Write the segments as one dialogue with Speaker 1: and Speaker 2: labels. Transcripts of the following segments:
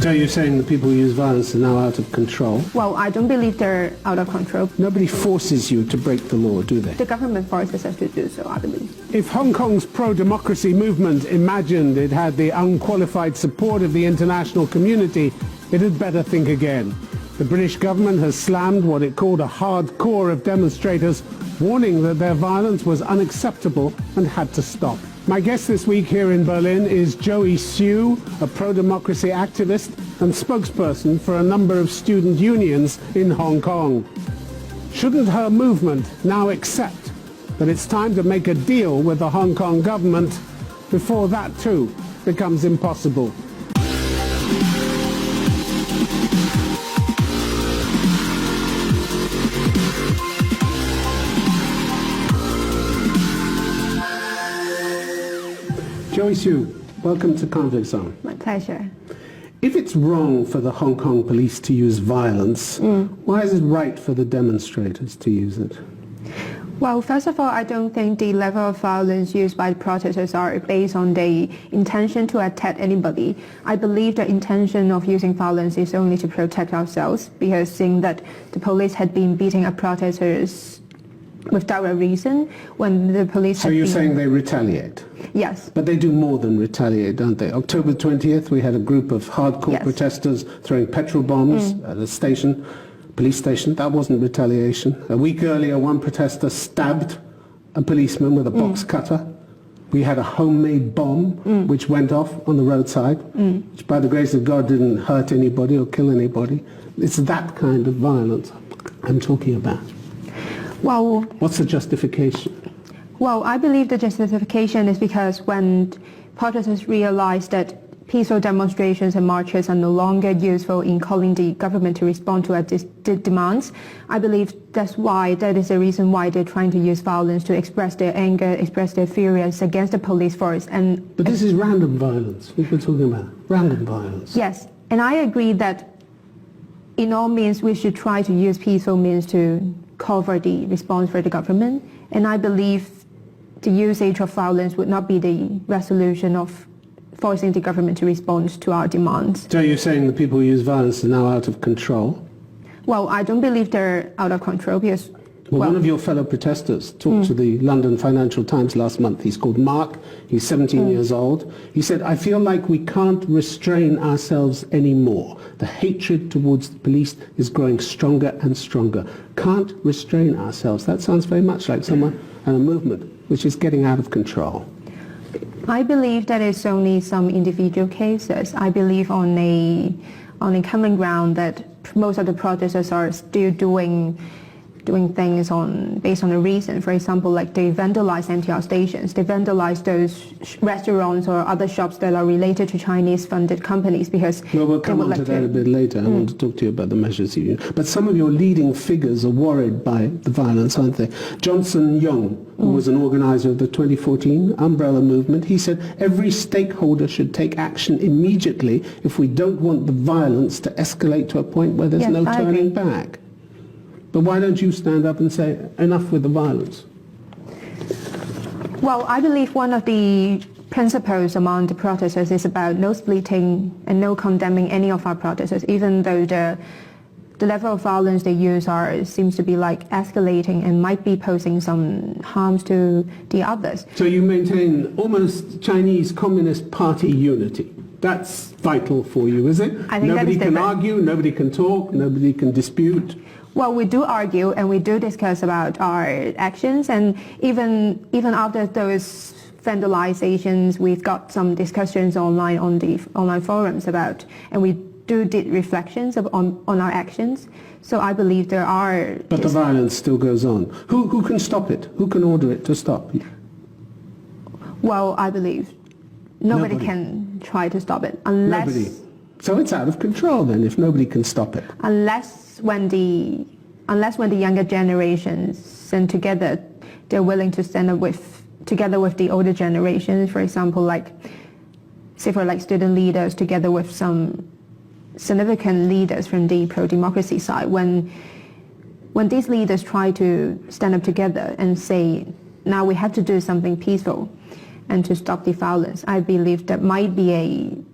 Speaker 1: So you're saying the people who use violence are now out of control?
Speaker 2: Well, I don't believe they're out of control.
Speaker 1: Nobody forces you to break the law, do they?
Speaker 2: The government forces us to do so, I believe.
Speaker 1: If Hong Kong's pro-democracy movement imagined it had the unqualified support of the international community, it had better think again. The British government has slammed what it called a hard core of demonstrators, warning that their violence was unacceptable and had to stop. My guest this week here in Berlin is Joey Siu, a pro-democracy activist and spokesperson for a number of student unions in Hong Kong. Shouldn't her movement now accept that it's time to make a deal with the Hong Kong government before that too becomes impossible? Joey Siu, welcome to Conflict Zone.
Speaker 2: My pleasure.
Speaker 1: If it's wrong for the Hong Kong police to use violence, why is it right for the demonstrators to use it?
Speaker 2: Well, first of all, I don't think the level of violence used by the protesters are based on the intention to attack anybody. I believe the intention of using violence is only to protect ourselves, because seeing that the police had been beating up protesters without a reason when the police
Speaker 1: So you're saying they retaliate?
Speaker 2: Yes.
Speaker 1: But they do more than retaliate, don't they? October 20th, we had a group of hardcore
Speaker 2: Yes.
Speaker 1: protesters throwing petrol bombs at a station, police station. That wasn't retaliation. A week earlier, one protester stabbed a policeman with a box cutter. We had a homemade bomb which went off on the roadside, which by the grace of God didn't hurt anybody or kill anybody. It's that kind of violence I'm talking about.
Speaker 2: Well,
Speaker 1: what's the justification?
Speaker 2: Well, I believe the justification is because when protesters realize that peaceful demonstrations and marches are no longer useful in calling the government to respond to the demands, I believe that is the reason why they're trying to use violence to express their anger, express their furious against the police force.
Speaker 1: But this is random violence we've been talking about, random violence.
Speaker 2: Yes, and I agree that in all means we should try to use peaceful means to cover the response for the government, and I believe the usage of violence would not be the resolution of forcing the government to respond to our demands.
Speaker 1: So you're saying the people who use violence are now out of control?
Speaker 2: Well, I don't believe they're out of control because...
Speaker 1: Well, one of your fellow protesters talked to the London Financial Times last month. He's called Mark. He's 17 years old. He said, I feel like we can't restrain ourselves anymore. The hatred towards the police is growing stronger and stronger. Can't restrain ourselves. That sounds very much like someone and a movement which is getting out of control.
Speaker 2: I believe that it's only some individual cases. I believe on a common ground that most of the protesters are still doing things based on a reason. For example, like they vandalize MTR stations, they vandalize those restaurants or other shops that are related to Chinese-funded companies because...
Speaker 1: Well, we'll come on to that a bit later. I want to talk to you about the measures you use. But some of your leading figures are worried by the violence, aren't they? Johnson Young, who was an organizer of the 2014 Umbrella Movement, he said, every stakeholder should take action immediately if we don't want the violence to escalate to a point where there's no turning back. But why don't you stand up and say, enough with the violence?
Speaker 2: Well, I believe one of the principles among the protesters is about no splitting and no condemning any of our protesters, even though the level of violence they use seems to be like escalating and might be posing some harms to the others.
Speaker 1: So you maintain almost Chinese Communist Party unity. That's vital for you, is it?
Speaker 2: I think
Speaker 1: nobody can argue, nobody can talk, nobody can dispute.
Speaker 2: Well, we do argue and we do discuss about our actions, and even after those vandalizations, we've got some discussions online on the online forums about, and we did reflections on our actions. So I believe there are...
Speaker 1: But the violence still goes on. Who can stop it? Who can order it to stop?
Speaker 2: Well, I believe nobody can try to stop it unless...
Speaker 1: Nobody. So it's out of control then if nobody can stop it.
Speaker 2: Unless when the younger generations and together they're willing to stand up together with the older generations, for example, like student leaders together with some significant leaders from the pro-democracy side. When these leaders try to stand up together and say, now we have to do something peaceful and to stop the violence, I believe that might be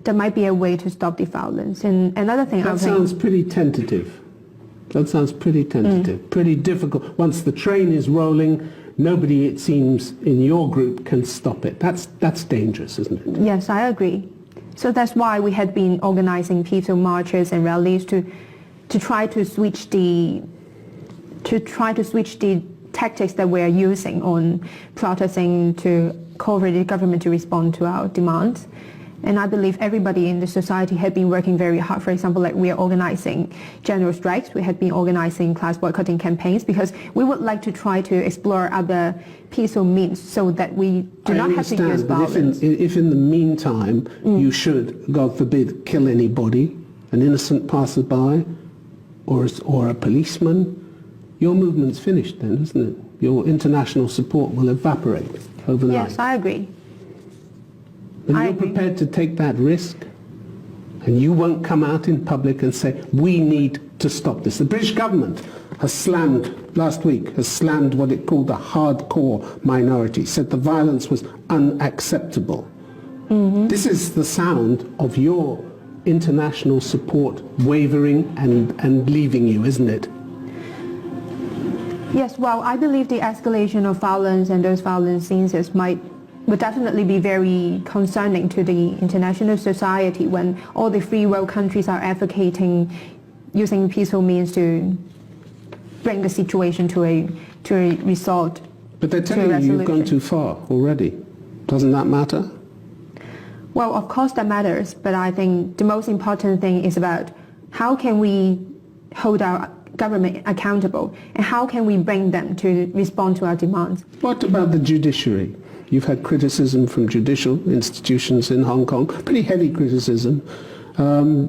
Speaker 2: there might be a way to stop the violence. And another thing,
Speaker 1: that sounds pretty tentative. That sounds pretty tentative, pretty difficult. Once the train is rolling, nobody, it seems, in your group can stop it. That's dangerous, isn't it?
Speaker 2: Yes, I agree. So that's why we had been organizing peaceful marches and rallies to try to switch the tactics that we are using on protesting to call for the government to respond to our demands. And I believe everybody in the society had been working very hard. For example, like we are organizing general strikes. We had been organizing class boycotting campaigns because we would like to try to explore other peaceful means so that we do not have to use violence.
Speaker 1: But if in the meantime you should, God forbid, kill anybody, an innocent passerby or a policeman, your movement's finished then, isn't it? Your international support will evaporate overnight.
Speaker 2: Yes, I agree.
Speaker 1: And you're prepared to take that risk? And you won't come out in public and say, we need to stop this. The British government has slammed, last week, has slammed what it called the hardcore minority, said the violence was unacceptable. Mm-hmm. This is the sound of your international support wavering and leaving you, isn't it?
Speaker 2: Yes, well, I believe the escalation of violence and those violent scenes would definitely be very concerning to the international society when all the free world countries are advocating using peaceful means to bring the situation to a result.
Speaker 1: But they're telling you you've gone too far already. Doesn't that matter?
Speaker 2: Well, of course that matters, but I think the most important thing is about how can we hold our government accountable and how can we bring them to respond to our demands.
Speaker 1: What about the judiciary? You've had criticism from judicial institutions in Hong Kong, pretty heavy criticism.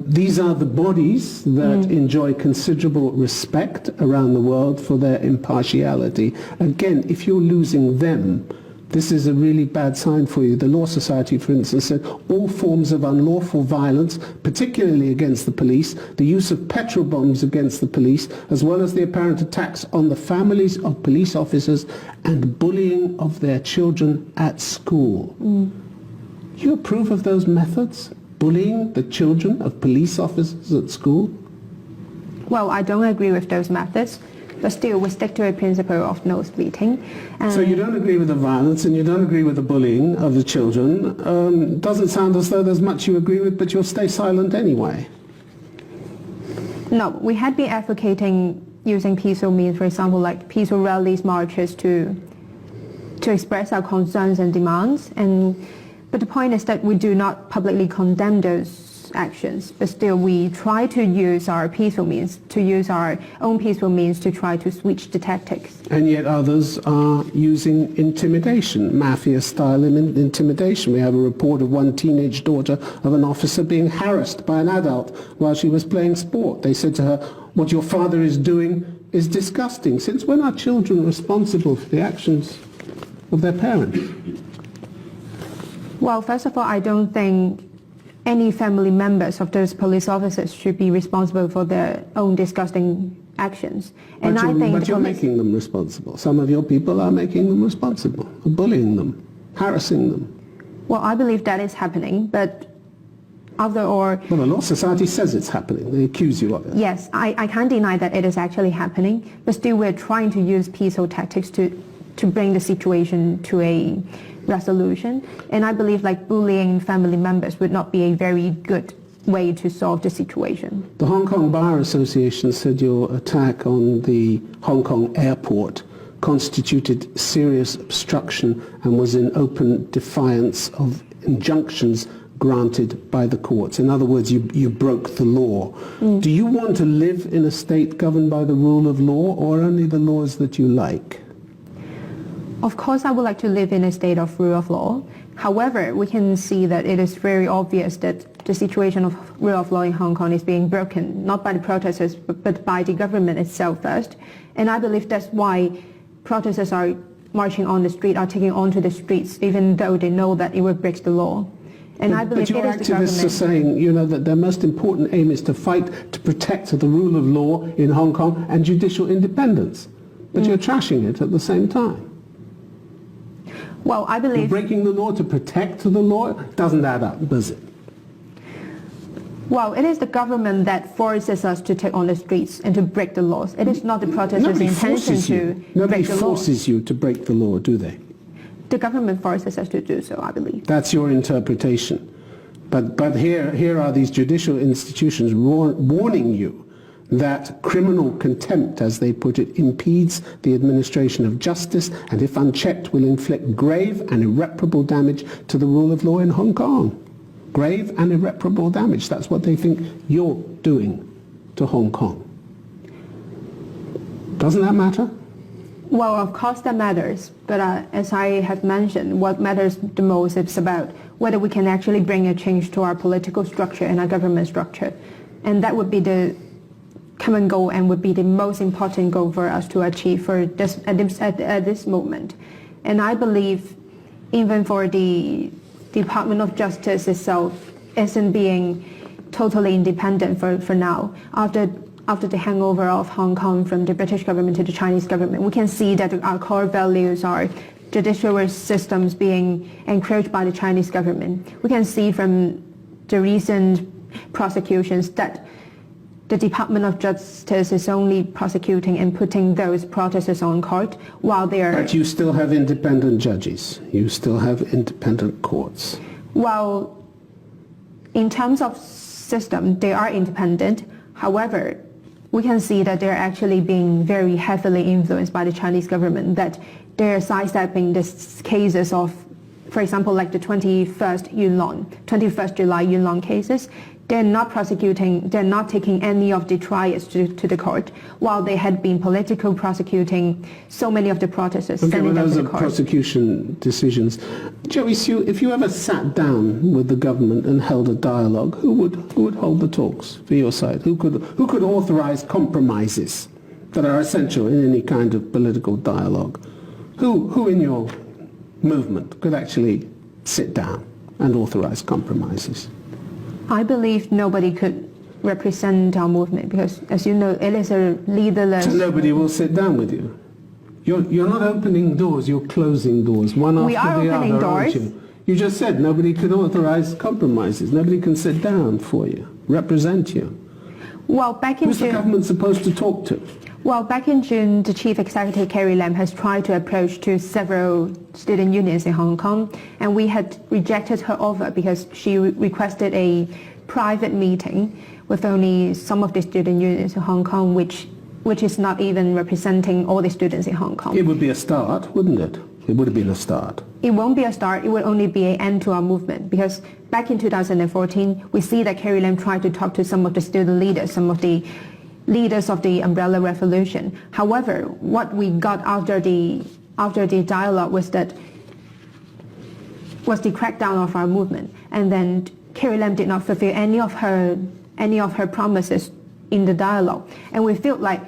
Speaker 1: These are the bodies that enjoy considerable respect around the world for their impartiality. Again, if you're losing them, this is a really bad sign for you. The Law Society, for instance, said all forms of unlawful violence, particularly against the police, the use of petrol bombs against the police, as well as the apparent attacks on the families of police officers and bullying of their children at school. Do you approve of those methods? Bullying the children of police officers at school?
Speaker 2: Well, I don't agree with those methods. But still, we stick to a principle of no splitting.
Speaker 1: So you don't agree with the violence and you don't agree with the bullying of the children. Doesn't sound as though there's much you agree with, but you'll stay silent anyway.
Speaker 2: No, we had been advocating using peaceful means, for example, like peaceful rallies, marches to express our concerns and demands. But the point is that we do not publicly condemn those actions, but still we try to use our peaceful means, to use our own peaceful means to try to switch the tactics.
Speaker 1: And yet others are using intimidation, mafia-style intimidation. We have a report of one teenage daughter of an officer being harassed by an adult while she was playing sport. They said to her, what your father is doing is disgusting. Since when are children responsible for the actions of their parents?
Speaker 2: Well, first of all, I don't think any family members of those police officers should be responsible for their own disgusting actions. And
Speaker 1: but you're making them responsible. Some of your people are making them responsible, bullying them, harassing them.
Speaker 2: Well, I believe that is happening, but Well,
Speaker 1: the Law Society says it's happening. They accuse you of it.
Speaker 2: Yes, I can't deny that it is actually happening, but still we're trying to use peaceful tactics to bring the situation to a resolution. And I believe like bullying family members would not be a very good way to solve the situation.
Speaker 1: The Hong Kong Bar Association said your attack on the Hong Kong airport constituted serious obstruction and was in open defiance of injunctions granted by the courts. In other words, you broke the law. Do you want to live in a state governed by the rule of law or only the laws that you like?
Speaker 2: Of course, I would like to live in a state of rule of law. However, we can see that it is very obvious that the situation of rule of law in Hong Kong is being broken, not by the protesters, but by the government itself first. And I believe that's why protesters are marching on the street, are taking onto the streets, even though they know that it will break the law. And I believe
Speaker 1: but your
Speaker 2: it is the government.
Speaker 1: activists are saying, that their most important aim is to fight to protect the rule of law in Hong Kong and judicial independence. But you're trashing it at the same time.
Speaker 2: Well, I believe...
Speaker 1: You're breaking the law to protect the law doesn't add up, does it?
Speaker 2: Well, it is the government that forces us to take on the streets and to break the laws. It is not the protesters' intention to break the law.
Speaker 1: Nobody forces you to break the law, do they?
Speaker 2: The government forces us to do so, I believe.
Speaker 1: That's your interpretation. But here are these judicial institutions warning you that criminal contempt, as they put it, impedes the administration of justice and, if unchecked, will inflict grave and irreparable damage to the rule of law in Hong Kong. Grave and irreparable damage. That's what they think you're doing to Hong Kong. Doesn't that matter?
Speaker 2: Well, of course that matters. But as I have mentioned, what matters the most is about whether we can actually bring a change to our political structure and our government structure. And that would be the common goal and would be the most important goal for us to achieve at this moment. And I believe even for the Department of Justice itself isn't being totally independent for now. After the hangover of Hong Kong from the British government to the Chinese government, we can see that our core values are judicial systems being encroached by the Chinese government. We can see from the recent prosecutions that the Department of Justice is only prosecuting and putting those protesters on court while they are...
Speaker 1: But you still have independent judges. You still have independent courts.
Speaker 2: Well, in terms of system, they are independent. However, we can see that they're actually being very heavily influenced by the Chinese government, that they're sidestepping the cases of, for example, like the 21st July Yuen Long cases. They're not prosecuting, they're not taking any of the trials to the court, while they had been politically prosecuting so many of the protesters.
Speaker 1: Okay, well, those are prosecution decisions. Joey Siu, if you ever sat down with the government and held a dialogue, who would hold the talks for your side? Who could authorize compromises that are essential in any kind of political dialogue? Who in your movement could actually sit down and authorize compromises?
Speaker 2: I believe nobody could represent our movement because, as you know, it is a leaderless...
Speaker 1: So nobody will sit down with you? You're not opening doors, you're closing doors, one after the other,
Speaker 2: we are opening doors.
Speaker 1: Aren't you? You just said nobody could authorize compromises, nobody can sit down for you, represent you.
Speaker 2: Well, back in June...
Speaker 1: Who's the government supposed to talk to?
Speaker 2: Well, back in June, the Chief Executive Carrie Lam has tried to approach to several student unions in Hong Kong, and we had rejected her offer because she requested a private meeting with only some of the student unions in Hong Kong, which is not even representing all the students in Hong Kong.
Speaker 1: It would be a start, wouldn't it? It would have been a start.
Speaker 2: It won't be a start, it will only be an end to our movement, because back in 2014, we see that Carrie Lam tried to talk to some of the student leaders, some of the leaders of the Umbrella Revolution. However, what we got after the dialogue was the crackdown of our movement, and then Carrie Lam did not fulfill any of her promises in the dialogue. And we feel like,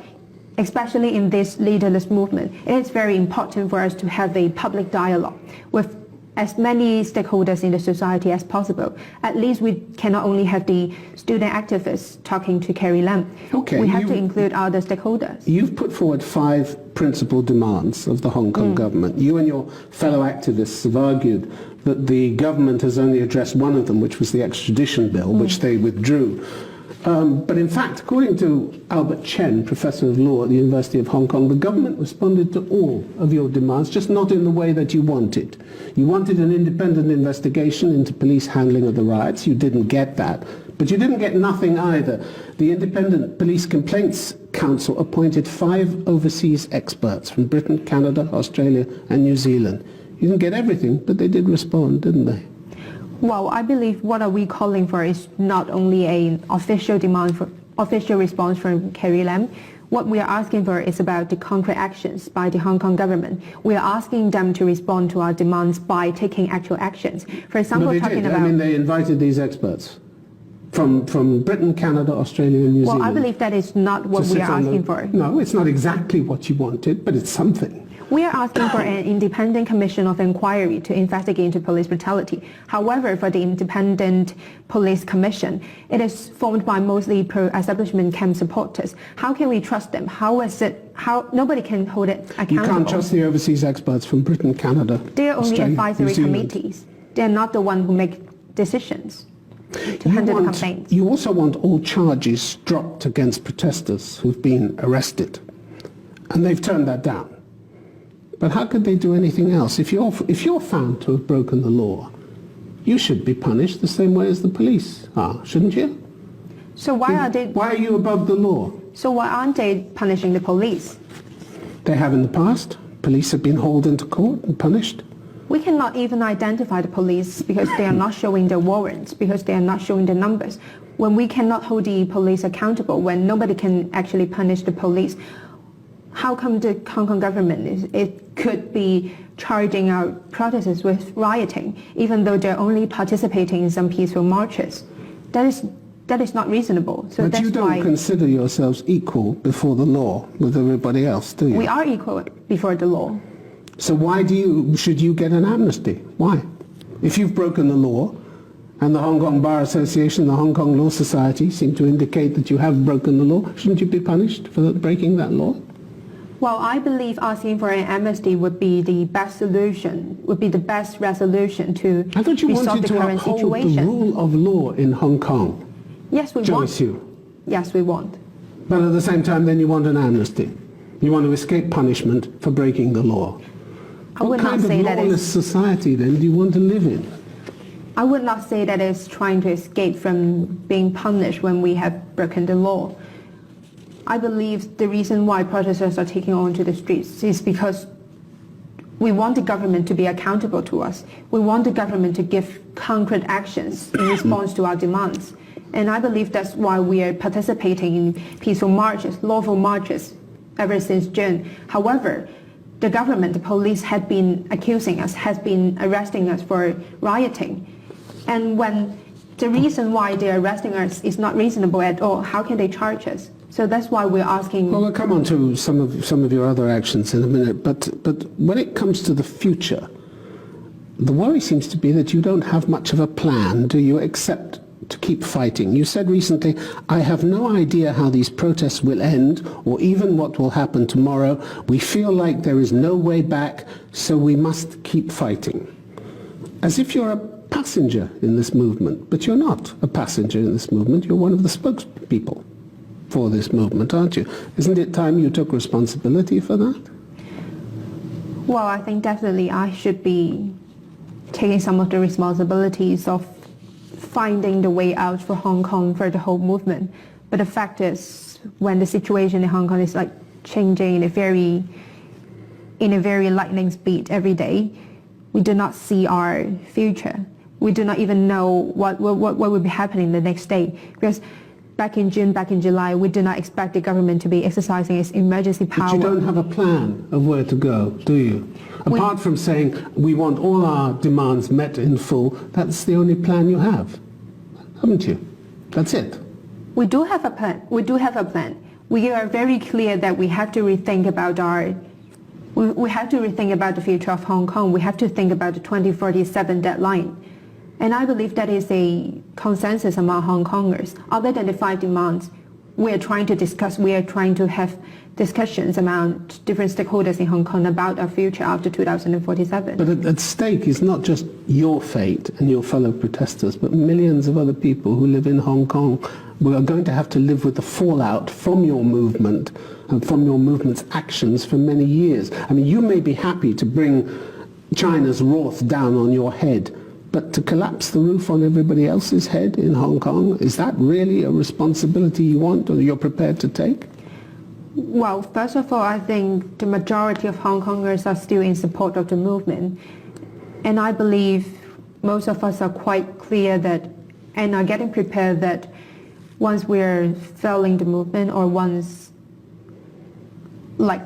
Speaker 2: especially in this leaderless movement, it is very important for us to have a public dialogue with as many stakeholders in the society as possible. At least we cannot only have the student activists talking to Carrie Lam.
Speaker 1: Okay,
Speaker 2: we have to include other stakeholders.
Speaker 1: You've put forward 5 principal demands of the Hong Kong government. You and your fellow activists have argued that the government has only addressed one of them, which was the extradition bill, which they withdrew. But in fact, according to Albert Chen, Professor of Law at the University of Hong Kong, the government responded to all of your demands, just not in the way that you wanted. You wanted an independent investigation into police handling of the riots. You didn't get that. But you didn't get nothing either. The Independent Police Complaints Council appointed 5 overseas experts from Britain, Canada, Australia, and New Zealand. You didn't get everything, but they did respond, didn't they?
Speaker 2: Well, I believe what are we calling for is not only an official demand for official response from Carrie Lam. What we are asking for is about the concrete actions by the Hong Kong government. We are asking them to respond to our demands by taking actual actions. For example,
Speaker 1: they invited these experts from Britain, Canada, Australia, and New Zealand.
Speaker 2: Well, I believe that is not what we are asking for.
Speaker 1: No, it's not exactly what you wanted, but it's something.
Speaker 2: We are asking for an independent commission of inquiry to investigate into police brutality. However, for the independent police commission, it is formed by mostly pro-establishment camp supporters. How can we trust them? How nobody can hold it accountable?
Speaker 1: You can't trust the overseas experts from Britain, Canada,
Speaker 2: They are only
Speaker 1: Australia,
Speaker 2: advisory committees. They are not the ones who make decisions. to handle the complaints.
Speaker 1: You also want all charges dropped against protesters who've been arrested, and they've turned that down. But how could they do anything else? If you're found to have broken the law, you should be punished the same way as the police are, shouldn't you?
Speaker 2: So why
Speaker 1: are you above the law?
Speaker 2: So why aren't they punishing the police?
Speaker 1: They have in the past. Police have been hauled into court and punished.
Speaker 2: We cannot even identify the police because they are not showing the warrants, because they are not showing the numbers. When we cannot hold the police accountable, when nobody can actually punish the police, how come the Hong Kong government it could be charging out protesters with rioting, even though they're only participating in some peaceful marches? That is not reasonable. So
Speaker 1: but
Speaker 2: that's
Speaker 1: you don't consider yourselves equal before the law with everybody else, do you?
Speaker 2: We are equal before the law.
Speaker 1: So why should you get an amnesty? Why? If you've broken the law, and the Hong Kong Bar Association, the Hong Kong Law Society seem to indicate that you have broken the law, shouldn't you be punished for breaking that law?
Speaker 2: Well, I believe asking for an amnesty would be the best solution, would be the best resolution to resolve the current situation.
Speaker 1: I thought you wanted to uphold the rule of law in Hong Kong.
Speaker 2: Yes, we want. Yes, we want.
Speaker 1: But at the same time, then you want an amnesty. You want to escape punishment for breaking the law. What kind of lawless society, then, do you want to live in?
Speaker 2: I would not say that it's trying to escape from being punished when we have broken the law. I believe the reason why protesters are taking on to the streets is because we want the government to be accountable to us. We want the government to give concrete actions in response to our demands. And I believe that's why we are participating in peaceful marches, lawful marches, ever since June. However, the government, the police had been accusing us, has been arresting us for rioting. And when the reason why they're arresting us is not reasonable at all, how can they charge us? So that's why we're asking...
Speaker 1: Well, we'll come on to some of your other actions in a minute, but when it comes to the future, the worry seems to be that you don't have much of a plan, do you, except to keep fighting. You said recently, I have no idea how these protests will end or even what will happen tomorrow. We feel like there is no way back, so we must keep fighting. As if you're a passenger in this movement, but you're not a passenger in this movement. You're one of the spokespeople for this movement, aren't you? Isn't it time you took responsibility for that?
Speaker 2: Well, I think definitely I should be taking some of the responsibilities of finding the way out for Hong Kong, for the whole movement. But the fact is, when the situation in Hong Kong is like changing in a very lightning speed every day, we do not see our future. We do not even know what will be happening the next day. Because back in June, back in July, we do not expect the government to be exercising its emergency power.
Speaker 1: But you don't have a plan of where to go, do you? Apart from saying we want all our demands met in full, that's the only plan you have, haven't you? That's it.
Speaker 2: We do have a plan. We do have a plan. We are very clear that we have to rethink about we have to rethink about the future of Hong Kong. We have to think about the 2047 deadline. And I believe that is a consensus among Hong Kongers. Other than the 5 demands, we are trying to discuss, we are trying to have discussions among different stakeholders in Hong Kong about our future after 2047.
Speaker 1: But at stake is not just your fate and your fellow protesters, but millions of other people who live in Hong Kong who are going to have to live with the fallout from your movement and from your movement's actions for many years. I mean, you may be happy to bring China's wrath down on your head, but to collapse the roof on everybody else's head in Hong Kong, is that really a responsibility you want or you're prepared to take?
Speaker 2: Well, first of all, I think the majority of Hong Kongers are still in support of the movement. And I believe most of us are quite clear that, and are getting prepared that once we're failing the movement or once, like,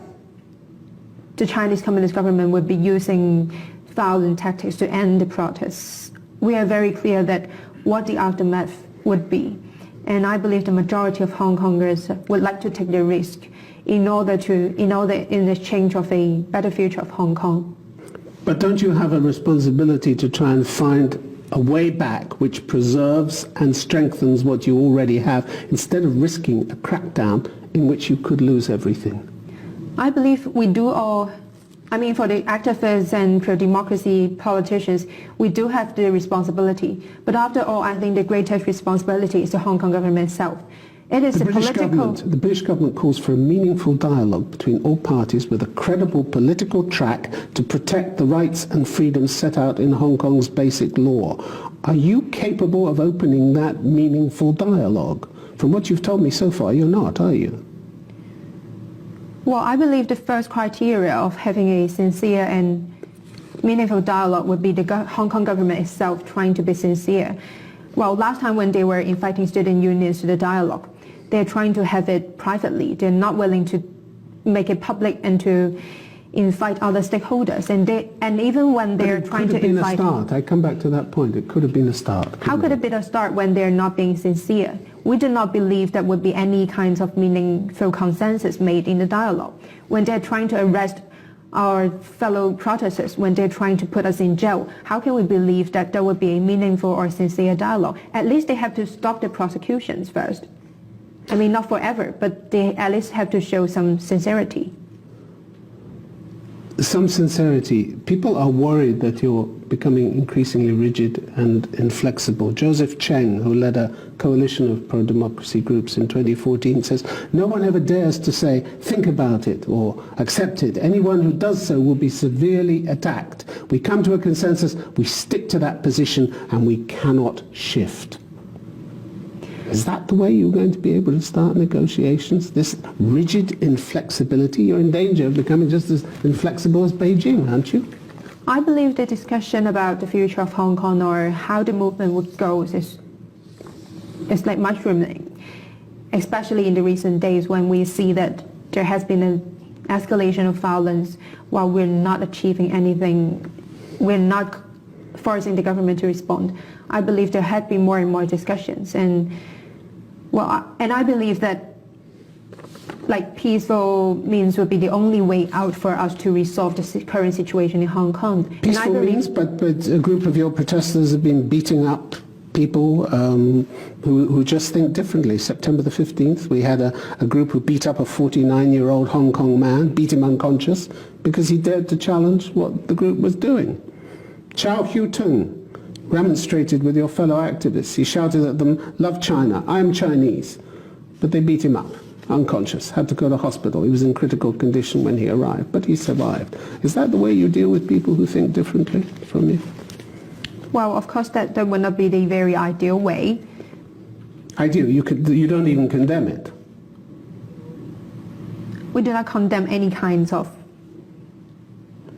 Speaker 2: the Chinese Communist government would be using violent tactics to end the protests, we are very clear that what the aftermath would be. And I believe the majority of Hong Kongers would like to take the risk in exchange of a better future of Hong Kong.
Speaker 1: But don't you have a responsibility to try and find a way back which preserves and strengthens what you already have, instead of risking a crackdown in which you could lose everything?
Speaker 2: I believe we do all I mean, for the activists and pro-democracy politicians, we do have the responsibility. But after all, I think the greatest responsibility is the Hong Kong government itself. It is
Speaker 1: The British government calls for a meaningful dialogue between all parties with a credible political track to protect the rights and freedoms set out in Hong Kong's basic law. Are you capable of opening that meaningful dialogue? From what you've told me so far, you're not, are you?
Speaker 2: Well, I believe the first criteria of having a sincere and meaningful dialogue would be the Hong Kong government itself trying to be sincere. Well, last time when they were inviting student unions to the dialogue, they're trying to have it privately. They're not willing to make it public and to invite other stakeholders. And even when they're trying to invite...
Speaker 1: It could have been a start. I come back to that point. It could have been a start.
Speaker 2: How could it be a start when they're not being sincere? We do not believe there would be any kinds of meaningful consensus made in the dialogue. When they're trying to arrest our fellow protesters, when they're trying to put us in jail, how can we believe that there would be a meaningful or sincere dialogue? At least they have to stop the prosecutions first. I mean, not forever, but they at least have to show some sincerity.
Speaker 1: Some sincerity. People are worried that you're becoming increasingly rigid and inflexible. Joseph Cheng, who led a coalition of pro-democracy groups in 2014, says, no one ever dares to say, think about it or accept it. Anyone who does so will be severely attacked. We come to a consensus, we stick to that position, and we cannot shift. Is that the way you're going to be able to start negotiations? This rigid inflexibility? You're in danger of becoming just as inflexible as Beijing, aren't you?
Speaker 2: I believe the discussion about the future of Hong Kong or how the movement would go is like mushrooming, especially in the recent days when we see that there has been an escalation of violence while we're not achieving anything, we're not forcing the government to respond. I believe there had been more and more discussions, and I believe that like peaceful means would be the only way out for us to resolve the current situation in Hong Kong.
Speaker 1: Peaceful means, but a group of your protesters have been beating up people who just think differently. September the 15th, we had a group who beat up a 49-year-old Hong Kong man, beat him unconscious because he dared to challenge what the group was doing. Chow Hu-tung remonstrated with your fellow activists. He shouted at them, love China, I'm Chinese. But they beat him up, unconscious, had to go to hospital. He was in critical condition when he arrived, but he survived. Is that the way you deal with people who think differently from you?
Speaker 2: Well, of course, that would not be the very ideal way.
Speaker 1: Ideal? You don't even condemn it?
Speaker 2: We do not condemn any kinds of...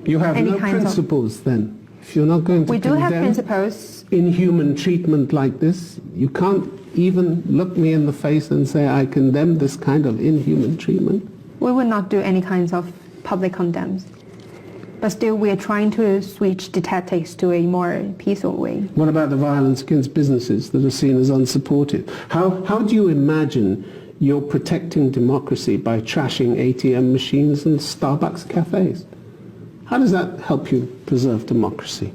Speaker 1: You have no principles then? If you're not going to
Speaker 2: condemn... We do have principles.
Speaker 1: Inhuman treatment like this, you can't even look me in the face and say, I condemn this kind of inhuman treatment?
Speaker 2: We would not do any kinds of public condemns. But still, we are trying to switch the tactics to a more peaceful way. What
Speaker 1: about the violence against businesses that are seen as unsupported? How do you imagine you're protecting democracy by trashing ATM machines and Starbucks cafes? How does that help you preserve democracy?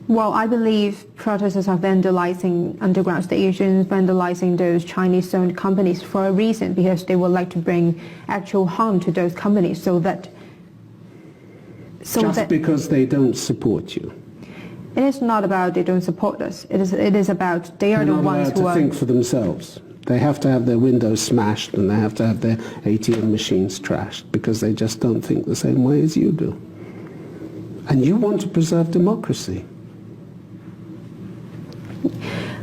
Speaker 2: Well, I believe protesters are vandalizing underground stations, vandalizing those Chinese-owned companies for a reason, because they would like to bring actual harm to those companies
Speaker 1: because they don't support you.
Speaker 2: It is not about they don't support us. It is about they are the ones who are...
Speaker 1: think for themselves. They have to have their windows smashed and they have to have their ATM machines trashed because they just don't think the same way as you do. And you want to preserve democracy.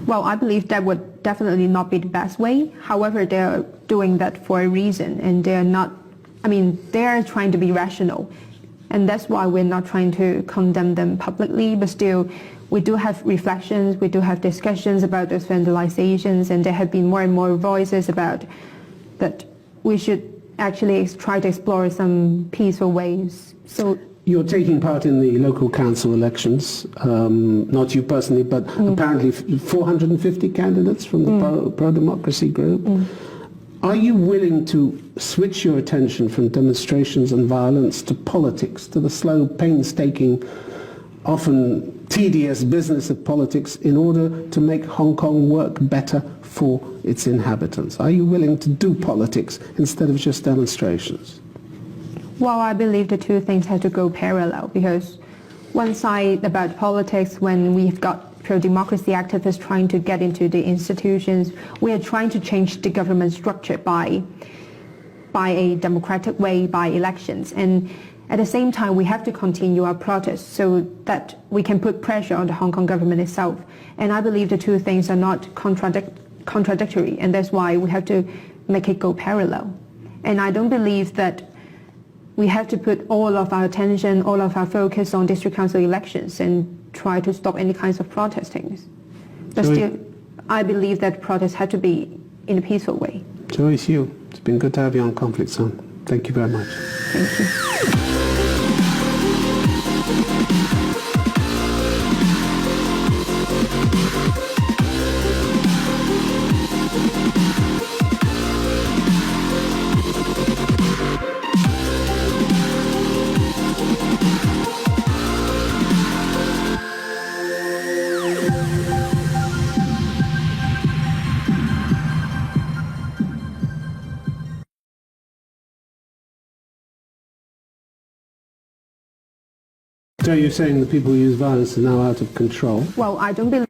Speaker 2: Well, I believe that would definitely not be the best way. However, they're doing that for a reason, and they're trying to be rational. And that's why we're not trying to condemn them publicly, but still, we do have reflections, we do have discussions about those vandalizations, and there have been more and more voices about that we should actually try to explore some peaceful ways. So
Speaker 1: you're taking part in the local council elections, not you personally, but apparently 450 candidates from the pro-democracy group. Are you willing to switch your attention from demonstrations and violence to politics, to the slow, painstaking, often tedious business of politics in order to make Hong Kong work better for its inhabitants? Are you willing to do politics instead of just demonstrations?
Speaker 2: Well, I believe the two things have to go parallel because one side about politics, when we've got pro-democracy activists trying to get into the institutions, we are trying to change the government structure by a democratic way, by elections. And at the same time, we have to continue our protests so that we can put pressure on the Hong Kong government itself. And I believe the two things are not contradictory, and that's why we have to make it go parallel. And I don't believe that we have to put all of our attention, all of our focus on district council elections and try to stop any kinds of protesting. But still, I believe that protests have to be in a peaceful way.
Speaker 1: Joey Siu, it's been good to have you on Conflict Zone. Thank you very much.
Speaker 2: Thank you.
Speaker 1: So you're saying the people who use violence are now out of control?
Speaker 2: Well, I don't believe